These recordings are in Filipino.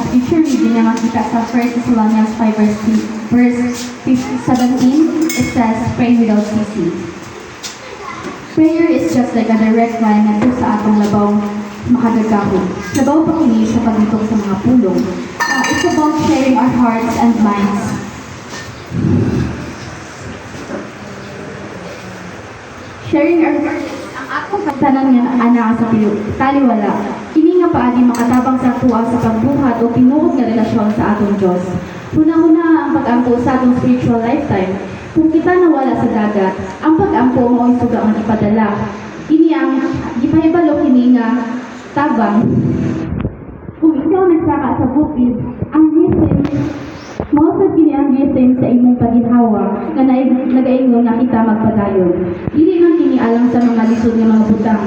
scripture reading naman kita sa 1 Thessalonians 5 verse 17, it says, pray without ceasing. Prayer is just like a direct line ngadto sa atong labaw makagagahon. Labaw pa kini sa pagdutong sa mga pulong. It's about sharing our hearts and minds. Sharing our ang akong katanan nga ana sa taliwala. Kini nga paagi makatabang sa tuwa sa pagbuhat o tinuod nga relasyon sa atong Dios. Huna-huna ang pag-ampo sa atong spiritual lifetime. Kung kita nawala sa dagat, ang pag-ampo mo ay suga ang ipadala. Ini ang gipahibalo kini nga tabang. Kung ikaw nagsaka sa bukid, ang rhythm, mausad kini ang rhythm sa imong paginhawa nga nagaingon na kita magpadayon. Dili man kini alang sa mga lisod nga mga butang.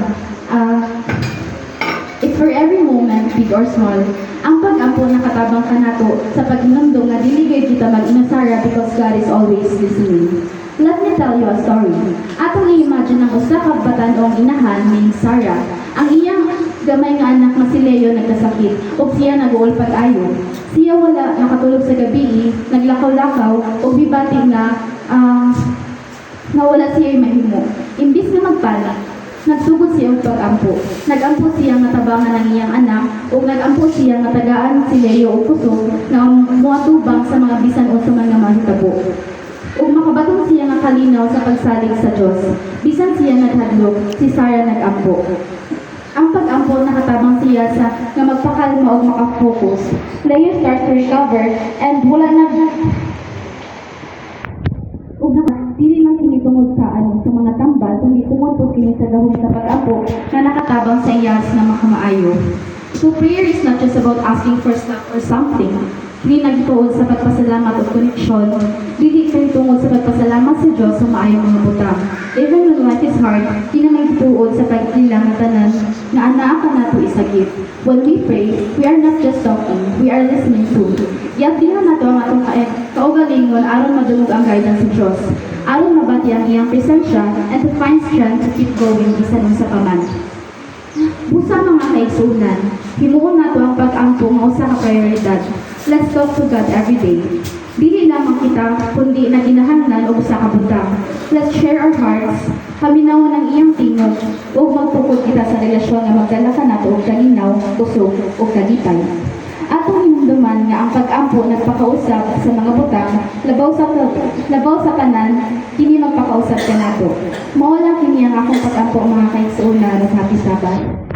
It's for every moment, big or small. Ang pag-ampo nakatabang kanato sa paghinumdum nga dili gayud kita mag-inasara because God is always listening. Let me tell you a story. Atong i-imagine ang usa ka batan-ong inahan named Sarah. Ang iyang gamay nga anak nga si Leo nagkasakit ug siya nag-uulpad ayo. Siya wala nakatulog sa gabi, naglakaw-lakaw ug bibati nga wala siya mahimo. Imbis na magpala, nagsugod siya og pag-ampo. Nag-ampo siya nga tabangan ang iyang anak ug nag-ampo siya nga tagaan si Leo og kusog nga moatubang sa mga bisan unsa man nga mahitabo. Ug makabatong siya nga kalinaw sa pagsalig sa Dios. Bisan siya naghadlok, si Sarah nag-ampo. Ang pag-ampo nakatabang siya sa nga magpakalma ug makafocus. Leo starts to recover and wala na dili lang kini tungod sa sa mga tambal kundi tungod po kini sa gahom sa pag-ampo na nakatabang sa iyas na makamaayo. So prayer is not just about asking for stuff or something. Dili nagtuod sa pagpasalamat o koneksyon, dili kay tungod sa pagpasalamat sa Dios sa maayong mga butang. Even when life is hard, di naman gituod sa pagkilang tanan nga anaa ka nato isagip. When we pray, we are not just talking, we are listening to. Yat diha nato ang atong kaugalingon aron madungog ang guidance sa Dios, aron mabati ang iyang presensya and to find strength to keep going bisan unsa pa man. Busa mga kaigsunan, himuon nato ang pag-ampo nga usa ka prioridad. Let's talk to God every day. Dili lamang kita, kundi naginahanglan o usa ka butang. Let's share our hearts, paminawon ang iyang tingog, o magtukod kita sa relasyon nga magdala ka nato og kalinaw, kusog, o kagitay. Atong hinumduman nga ang pag-ampo nagpakausap sa mga butang, labaw sa kanan, kini magpakausap ka nato. Mao lang kini ang akong pag-ampo mga kaigsunan. Happy Sabbath.